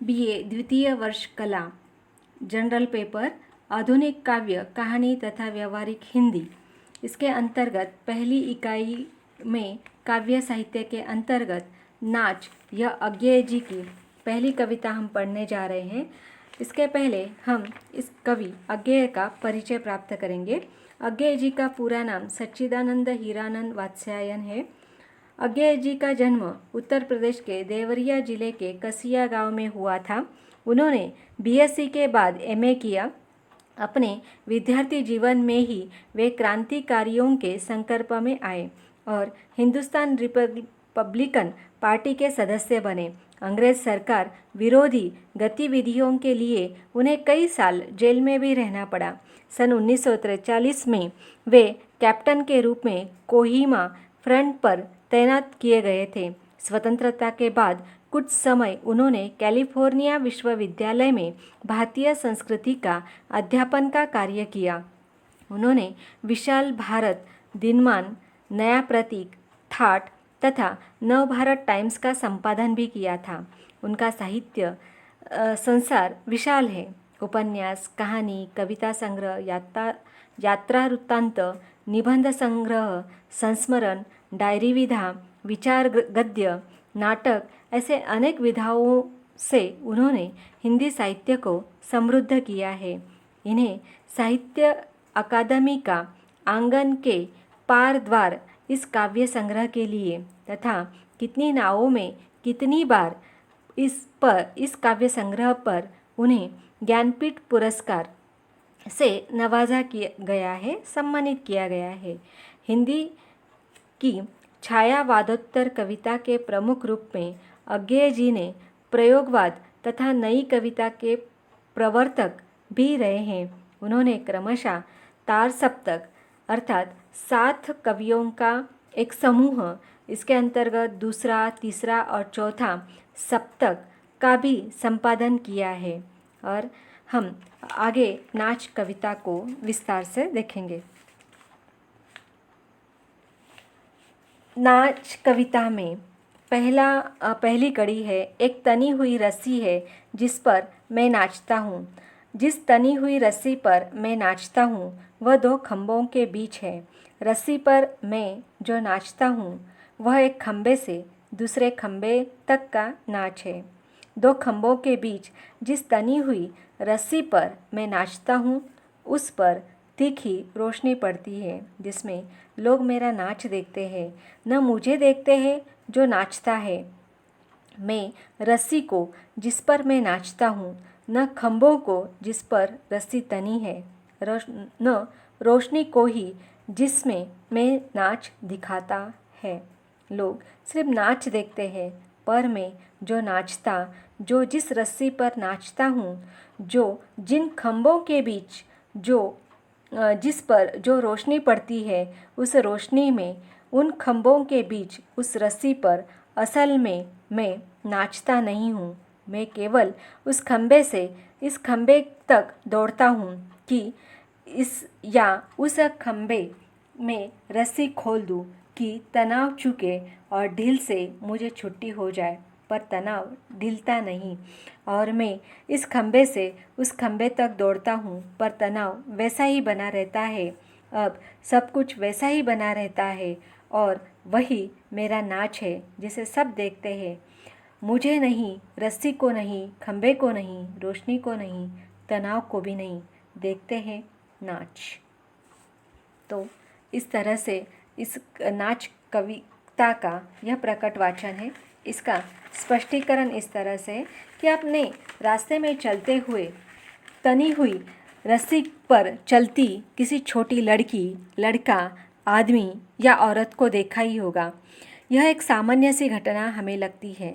BA द्वितीय वर्ष कला, जनरल पेपर आधुनिक काव्य, कहानी तथा व्यवहारिक हिंदी। इसके अंतर्गत पहली इकाई में काव्य साहित्य के अंतर्गत नाच, यह अज्ञेय जी की पहली कविता हम पढ़ने जा रहे हैं। इसके पहले हम इस कवि अज्ञेय का परिचय प्राप्त करेंगे। अज्ञेय जी का पूरा नाम सच्चिदानंद हीरानंद वात्स्यायन है। अज्ञेय जी का जन्म उत्तर प्रदेश के देवरिया जिले के कसिया गांव में हुआ था। उन्होंने BSc के बाद MA किया। अपने विद्यार्थी जीवन में ही वे क्रांतिकारियों के संकल्प में आए और हिंदुस्तान रिपब्लिकन पार्टी के सदस्य बने। अंग्रेज सरकार विरोधी गतिविधियों के लिए उन्हें कई साल जेल में भी रहना पड़ा। सन 1943 में वे कैप्टन के रूप में कोहिमा फ्रंट पर तैनात किए गए थे। स्वतंत्रता के बाद कुछ समय उन्होंने कैलिफोर्निया विश्वविद्यालय में भारतीय संस्कृति का अध्यापन का कार्य किया। उन्होंने विशाल भारत, दिनमान, नया प्रतीक, ठाट तथा नवभारत टाइम्स का संपादन भी किया था। उनका साहित्य संसार विशाल है। उपन्यास, कहानी, कविता संग्रह, यात्रा वृत्तांत, निबंध संग्रह, संस्मरण, डायरी विधा, विचार गद्य, नाटक, ऐसे अनेक विधाओं से उन्होंने हिंदी साहित्य को समृद्ध किया है। इन्हें साहित्य अकादमी का आंगन के पार द्वार इस काव्य संग्रह के लिए तथा कितनी नावों में कितनी बार इस काव्य संग्रह पर उन्हें ज्ञानपीठ पुरस्कार से नवाजा किया गया है, सम्मानित किया गया है। हिंदी की छायावादोत्तर कविता के प्रमुख रूप में अज्ञेय जी ने प्रयोगवाद तथा नई कविता के प्रवर्तक भी रहे हैं। उन्होंने क्रमशः तार सप्तक अर्थात 7 कवियों का एक समूह, इसके अंतर्गत दूसरा, तीसरा और चौथा सप्तक का भी संपादन किया है। और हम आगे नाच कविता को विस्तार से देखेंगे। नाच कविता में पहली कड़ी है, एक तनी हुई रस्सी है जिस पर मैं नाचता हूँ। जिस तनी हुई रस्सी पर मैं नाचता हूँ वह 2 खंभों के बीच है। रस्सी पर मैं जो नाचता हूँ वह एक खंभे से दूसरे खंभे तक का नाच है। 2 खंभों के बीच जिस तनी हुई रस्सी पर मैं नाचता हूँ उस पर तीखी रोशनी पड़ती है जिसमें लोग मेरा नाच देखते हैं, न मुझे देखते हैं जो नाचता है। मैं रस्सी को जिस पर मैं नाचता हूँ, न खंभों को जिस पर रस्सी तनी है, न रोशनी को ही जिसमें मैं नाच दिखाता है। लोग सिर्फ नाच देखते हैं, पर मैं जो नाचता, जो जिस रस्सी पर नाचता हूँ, जो जिन खंभों के बीच जिस पर जो रोशनी पड़ती है, उस रोशनी में, उन खंभों के बीच, उस रस्सी पर असल में मैं नाचता नहीं हूँ। मैं केवल उस खंभे से इस खंभे तक दौड़ता हूँ कि उस खंभे में रस्सी खोल दूँ कि तनाव चुके और ढील से मुझे छुट्टी हो जाए, पर तनाव ढीलता नहीं और मैं इस खंभे से उस खंभे तक दौड़ता हूँ, पर तनाव वैसा ही बना रहता है। अब सब कुछ वैसा ही बना रहता है और वही मेरा नाच है जिसे सब देखते हैं। मुझे नहीं, रस्सी को नहीं, खंभे को नहीं, रोशनी को नहीं, तनाव को भी नहीं, देखते हैं नाच। तो इस तरह से इस नाच कविता का यह प्रकट वाचन है। इसका स्पष्टीकरण इस तरह से कि आपने रास्ते में चलते हुए तनी हुई रस्सी पर चलती किसी छोटी लड़की, लड़का, आदमी या औरत को देखा ही होगा। यह एक सामान्य सी घटना हमें लगती है।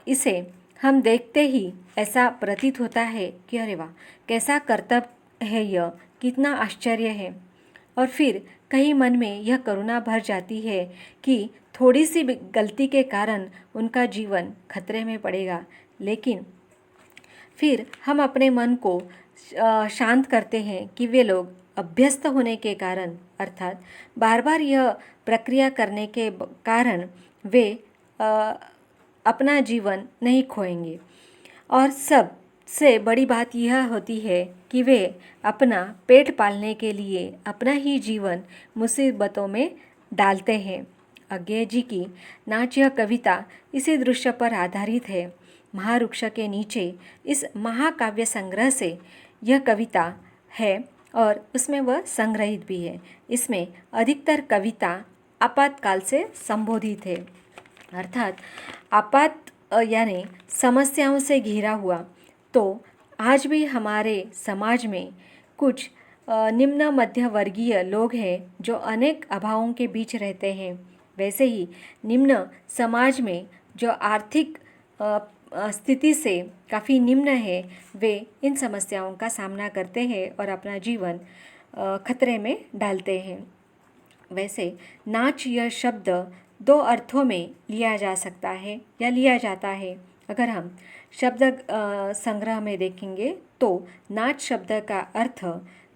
इसे हम देखते ही ऐसा प्रतीत होता है कि अरे वाह, कैसा कर्तव्य है यह, कितना आश्चर्य है। और फिर कहीं मन में यह करुणा भर जाती है कि थोड़ी सी गलती के कारण उनका जीवन खतरे में पड़ेगा। लेकिन फिर हम अपने मन को शांत करते हैं कि वे लोग अभ्यस्त होने के कारण, अर्थात बार बार यह प्रक्रिया करने के कारण वे अपना जीवन नहीं खोएंगे। और सबसे बड़ी बात यह होती है कि वे अपना पेट पालने के लिए अपना ही जीवन मुसीबतों में डालते हैं। अज्ञेय जी की नाच यह कविता इसी दृश्य पर आधारित है। महावृक्ष के नीचे इस महाकाव्य संग्रह से यह कविता है और उसमें वह संग्रहित भी है। इसमें अधिकतर कविता आपातकाल से संबोधित है, अर्थात यानी समस्याओं से घिरा हुआ। तो आज भी हमारे समाज में कुछ निम्न मध्य वर्गीय लोग हैं जो अनेक अभावों के बीच रहते हैं। वैसे ही निम्न समाज में जो आर्थिक स्थिति से काफ़ी निम्न है, वे इन समस्याओं का सामना करते हैं और अपना जीवन खतरे में डालते हैं। वैसे नाच यह शब्द दो अर्थों में लिया जा सकता है या लिया जाता है। अगर हम शब्द संग्रह में देखेंगे तो नाच शब्द का अर्थ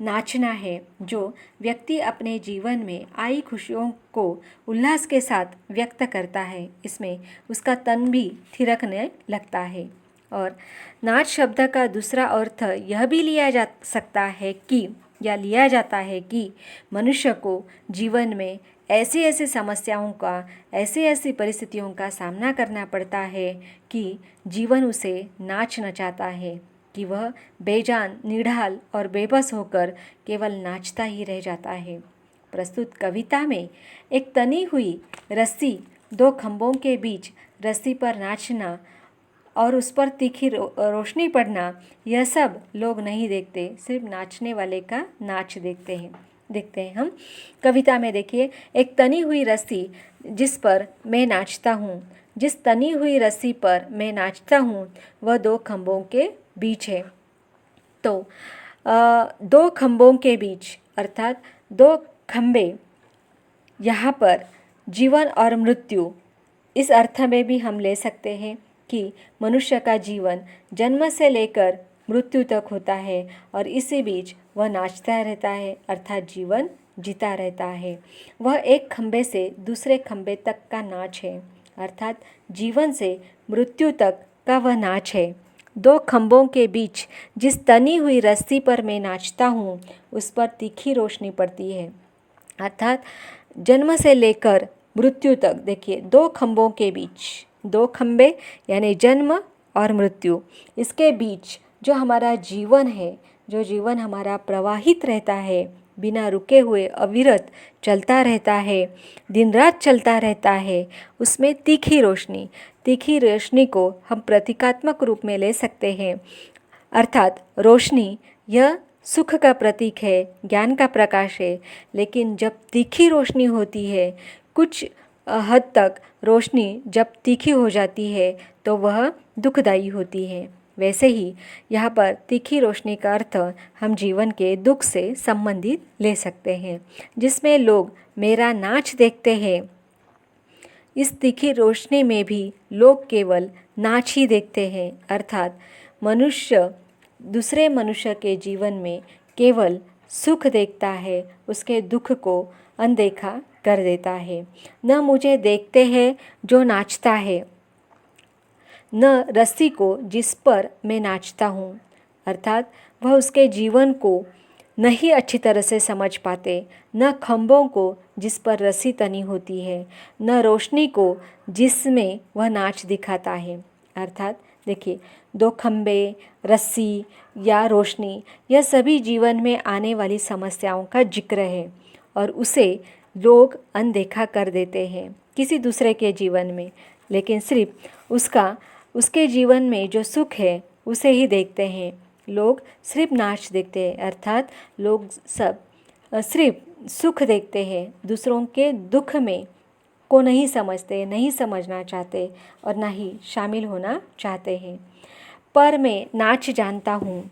नाचना है, जो व्यक्ति अपने जीवन में आई खुशियों को उल्लास के साथ व्यक्त करता है। इसमें उसका तन भी थिरकने लगता है। और नाच शब्द का दूसरा अर्थ यह भी लिया जा सकता है कि या लिया जाता है कि मनुष्य को जीवन में ऐसी ऐसी समस्याओं का, ऐसी ऐसी परिस्थितियों का सामना करना पड़ता है कि जीवन उसे नाच नचाता है, कि वह बेजान, निढाल और बेबस होकर केवल नाचता ही रह जाता है। प्रस्तुत कविता में एक तनी हुई रस्सी, दो खंभों के बीच रस्सी पर नाचना और उस पर तीखी रोशनी पड़ना, यह सब लोग नहीं देखते, सिर्फ नाचने वाले का नाच देखते हैं हम। कविता में देखिए, एक तनी हुई रस्सी जिस पर मैं नाचता हूँ, जिस तनी हुई रस्सी पर मैं नाचता हूँ वह दो खंभों के बीच है। तो दो खंभों के बीच अर्थात दो खंभे, यहाँ पर जीवन और मृत्यु इस अर्थ में भी हम ले सकते हैं कि मनुष्य का जीवन जन्म से लेकर मृत्यु तक होता है और इसी बीच वह नाचता रहता है, अर्थात जीवन जीता रहता है। वह एक खंभे से दूसरे खंभे तक का नाच है, अर्थात जीवन से मृत्यु तक का वह नाच है। दो खंभों के बीच जिस तनी हुई रस्सी पर मैं नाचता हूँ उस पर तीखी रोशनी पड़ती है, अर्थात जन्म से लेकर मृत्यु तक। देखिए, दो खंभों के बीच, दो खंभे यानी जन्म और मृत्यु, इसके बीच जो हमारा जीवन है, जो जीवन हमारा प्रवाहित रहता है, बिना रुके हुए अविरत चलता रहता है, दिन रात चलता रहता है, उसमें तीखी रोशनी को हम प्रतीकात्मक रूप में ले सकते हैं। अर्थात रोशनी यह सुख का प्रतीक है, ज्ञान का प्रकाश है, लेकिन जब तीखी रोशनी होती है, कुछ हद तक रोशनी जब तीखी हो जाती है तो वह दुखदायी होती है। वैसे ही यहाँ पर तीखी रोशनी का अर्थ हम जीवन के दुख से संबंधित ले सकते हैं, जिसमें लोग मेरा नाच देखते हैं। इस तीखी रोशनी में भी लोग केवल नाच ही देखते हैं, अर्थात मनुष्य दूसरे मनुष्य के जीवन में केवल सुख देखता है, उसके दुख को अनदेखा कर देता है। न मुझे देखते हैं जो नाचता है, न रस्सी को जिस पर मैं नाचता हूँ, अर्थात वह उसके जीवन को नहीं अच्छी तरह से समझ पाते, न खंभों को जिस पर रस्सी तनी होती है, न रोशनी को जिसमें वह नाच दिखाता है। अर्थात देखिए, दो खंभे, रस्सी या रोशनी, यह सभी जीवन में आने वाली समस्याओं का जिक्र है और उसे लोग अनदेखा कर देते हैं किसी दूसरे के जीवन में, लेकिन सिर्फ उसके जीवन में जो सुख है उसे ही देखते हैं। लोग सिर्फ नाच देखते हैं, अर्थात लोग सब सिर्फ सुख देखते हैं, दूसरों के दुख में को नहीं समझते, नहीं समझना चाहते और ना ही शामिल होना चाहते हैं। पर मैं नाच जानता हूँ,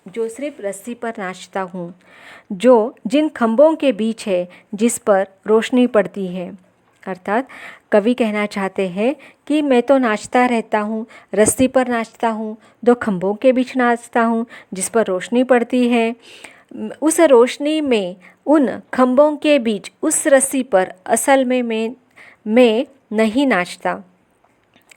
जो सिर्फ रस्सी पर नाचता हूँ, जो जिन खंभों के बीच है जिस पर रोशनी पड़ती है। अर्थात कवि कहना चाहते हैं कि मैं तो नाचता रहता हूँ, रस्सी पर नाचता हूँ, दो खंभों के बीच नाचता हूँ जिस पर रोशनी पड़ती है। उस रोशनी में, उन खंभों के बीच, उस रस्सी पर असल में मैं नहीं नाचता।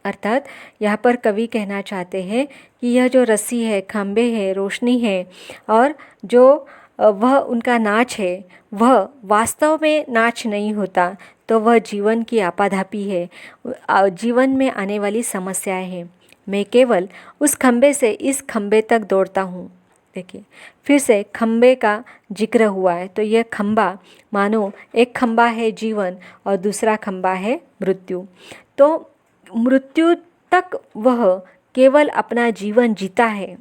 अर्थात यहाँ पर कवि कहना चाहते हैं कि यह जो रस्सी है, खंबे है, रोशनी है और जो वह उनका नाच है, वह वास्तव में नाच नहीं होता तो वह जीवन की आपाधापी है, जीवन में आने वाली समस्याएं हैं। मैं केवल उस खंबे से इस खंबे तक दौड़ता हूँ। देखिए, फिर से खंबे का जिक्र हुआ है, तो यह खंबा मानो एक खंबा है जीवन और दूसरा खंबा है मृत्यु। तो मृत्यु तक वह केवल अपना जीवन जीता है,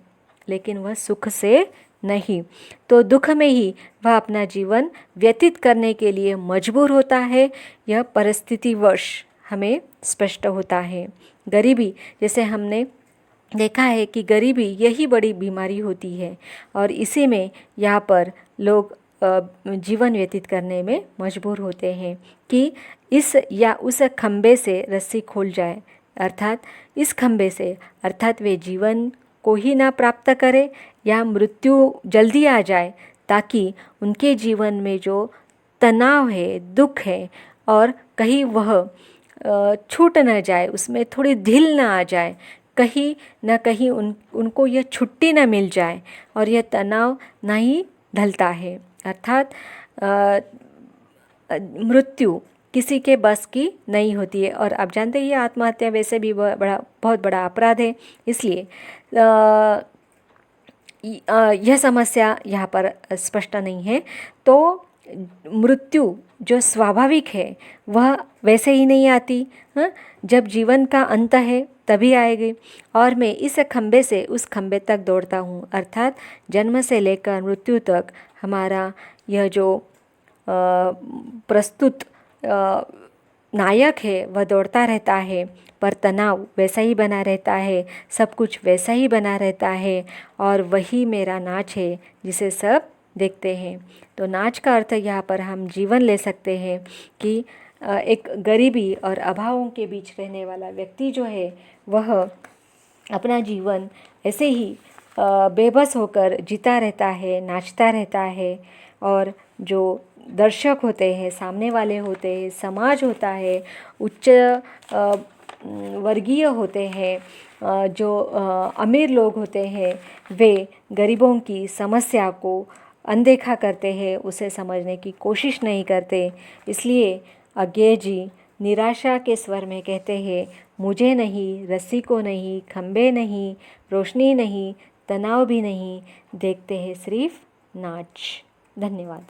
लेकिन वह सुख से नहीं। तो दुख में ही वह अपना जीवन व्यतीत करने के लिए मजबूर होता है। यह परिस्थितिवश हमें स्पष्ट होता है। गरीबी, जैसे हमने देखा है कि गरीबी यही बड़ी बीमारी होती है और इसी में यहाँ पर लोग जीवन व्यतीत करने में मजबूर होते हैं कि इस या उस खंबे से रस्सी खोल जाए, अर्थात इस खंबे से, अर्थात वे जीवन को ही ना प्राप्त करे या मृत्यु जल्दी आ जाए, ताकि उनके जीवन में जो तनाव है, दुख है और कहीं वह छूट न जाए, उसमें थोड़ी ढील ना आ जाए, कहीं न कहीं उनको यह छुट्टी न मिल जाए और यह तनाव नहीं ढलता है। अर्थात मृत्यु किसी के बस की नहीं होती है। और आप जानते हैं आत्महत्या वैसे भी बहुत बड़ा अपराध है, इसलिए यह समस्या यहाँ पर स्पष्ट नहीं है। तो मृत्यु जो स्वाभाविक है वह वैसे ही नहीं आती, जब जीवन का अंत है तभी आएगी। और मैं इस खंबे से उस खंबे तक दौड़ता हूँ, अर्थात जन्म से लेकर मृत्यु तक हमारा यह जो प्रस्तुत नायक है वह दौड़ता रहता है, पर तनाव वैसा ही बना रहता है, सब कुछ वैसा ही बना रहता है और वही मेरा नाच है जिसे सब देखते हैं। तो नाच का अर्थ यहाँ पर हम जीवन ले सकते हैं कि एक गरीबी और अभावों के बीच रहने वाला व्यक्ति जो है वह अपना जीवन ऐसे ही बेबस होकर जीता रहता है, नाचता रहता है। और जो दर्शक होते हैं, सामने वाले होते हैं, समाज होता है, उच्च वर्गीय होते हैं, जो अमीर लोग होते हैं, वे गरीबों की समस्या को अनदेखा करते हैं, उसे समझने की कोशिश नहीं करते। इसलिए अज्ञेय जी निराशा के स्वर में कहते हैं, मुझे नहीं, रस्सी को नहीं, खंबे नहीं, रोशनी नहीं, तनाव भी नहीं, देखते हैं सिर्फ नाच। धन्यवाद।